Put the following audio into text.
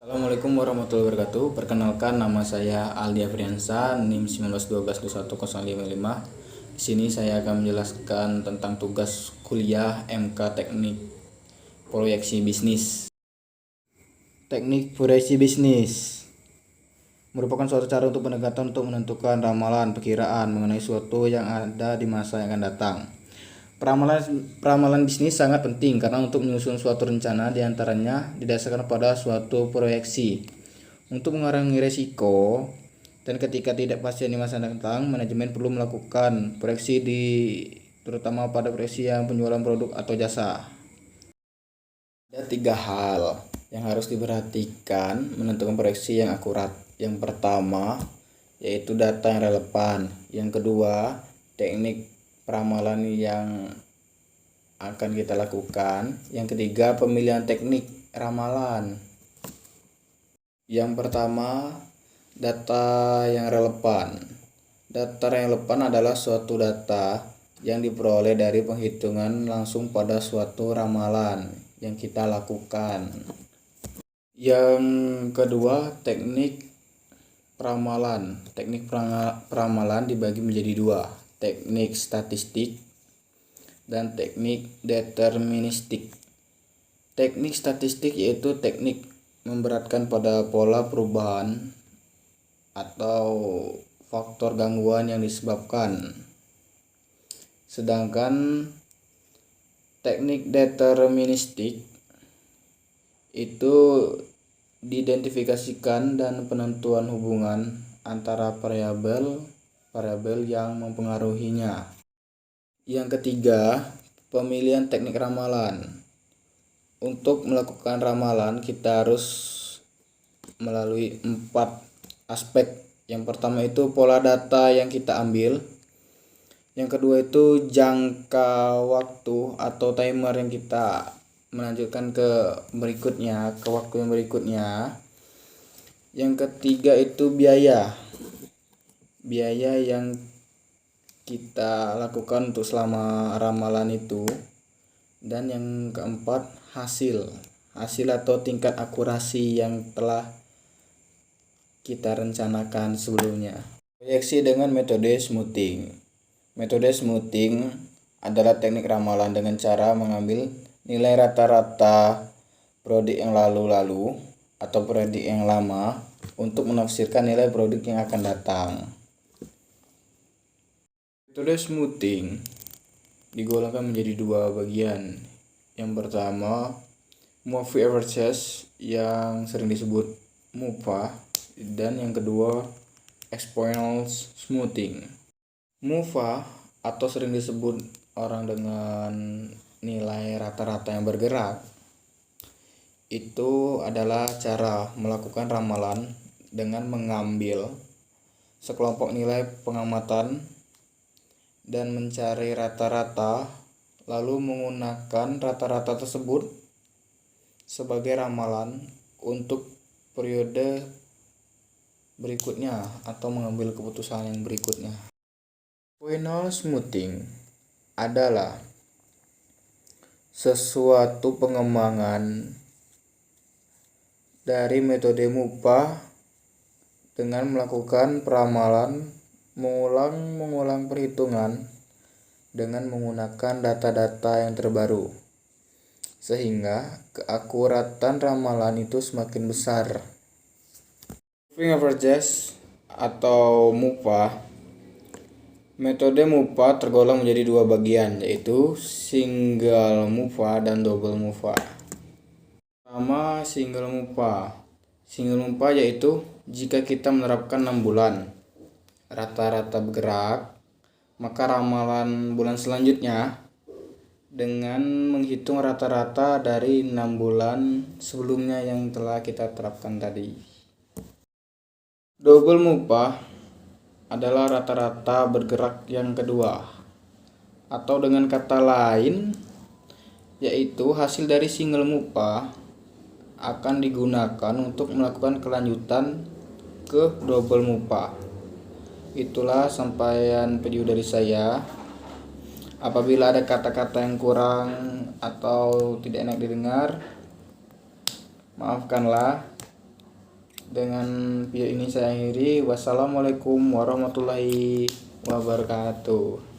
Assalamualaikum warahmatullahi wabarakatuh. Perkenalkan, nama saya Aldi Afriansa, NIM 19122105. Di sini saya akan menjelaskan tentang tugas kuliah MK Teknik Proyeksi Bisnis. Teknik proyeksi bisnis merupakan suatu cara untuk pendekatan untuk menentukan ramalan perkiraan mengenai suatu yang ada di masa yang akan datang. Peramalan bisnis sangat penting karena untuk menyusun suatu rencana diantaranya didasarkan pada suatu proyeksi untuk mengurangi risiko, dan ketika tidak pasti di masa datang, manajemen perlu melakukan proyeksi terutama pada proyeksi yang penjualan produk atau jasa. Ada 3 hal yang harus diperhatikan menentukan proyeksi yang akurat. Yang pertama yaitu data yang relevan. Yang kedua, teknik peramalan yang akan kita lakukan. Yang ketiga, pemilihan teknik ramalan. Yang pertama, data yang relevan. Data yang relevan adalah suatu data yang diperoleh dari penghitungan langsung pada suatu ramalan yang kita lakukan. Yang kedua, teknik peramalan. Teknik peramalan dibagi menjadi 2, teknik statistik dan teknik deterministik. Teknik statistik yaitu teknik memberatkan pada pola perubahan atau faktor gangguan yang disebabkan. Sedangkan teknik deterministik itu diidentifikasikan dan penentuan hubungan antara variabel yang mempengaruhinya. Yang ketiga, pemilihan teknik ramalan. Untuk melakukan ramalan kita harus melalui 4 aspek. Yang pertama itu pola data yang kita ambil. Yang kedua itu jangka waktu atau timer yang kita melanjutkan ke waktu yang berikutnya. Yang ketiga itu biaya yang kita lakukan untuk selama ramalan itu. Dan yang keempat, hasil atau tingkat akurasi yang telah kita rencanakan sebelumnya. Proyeksi dengan metode smoothing. Metode smoothing adalah teknik ramalan dengan cara mengambil nilai rata-rata produk yang lalu atau produk yang lama untuk menafsirkan nilai produk yang akan datang. Metode smoothing digolongkan menjadi 2 bagian. Yang pertama, moving averages yang sering disebut MUFA, dan yang kedua, exponential smoothing. MUFA atau sering disebut orang dengan nilai rata-rata yang bergerak itu adalah cara melakukan ramalan dengan mengambil sekelompok nilai pengamatan dan mencari rata-rata, lalu menggunakan rata-rata tersebut sebagai ramalan untuk periode berikutnya atau mengambil keputusan yang berikutnya. Exponential smoothing adalah sesuatu pengembangan dari metode MUFA dengan melakukan peramalan, mengulang perhitungan dengan menggunakan data-data yang terbaru, sehingga keakuratan ramalan itu semakin besar. Moving averages atau MUFA. Metode MUFA tergolong menjadi 2 bagian, yaitu single MUFA dan double MUFA. Pertama, single MUFA. Single MUFA yaitu jika kita menerapkan 6 bulan rata-rata bergerak, maka ramalan bulan selanjutnya dengan menghitung rata-rata dari 6 bulan sebelumnya yang telah kita terapkan tadi. Double MUFA adalah rata-rata bergerak yang kedua, atau dengan kata lain yaitu hasil dari single MUFA akan digunakan untuk melakukan kelanjutan ke double MUFA. Itulah sampaian video dari saya. Apabila ada kata-kata yang kurang atau tidak enak didengar, maafkanlah. Dengan video ini saya akhiri. Wassalamualaikum warahmatullahi wabarakatuh.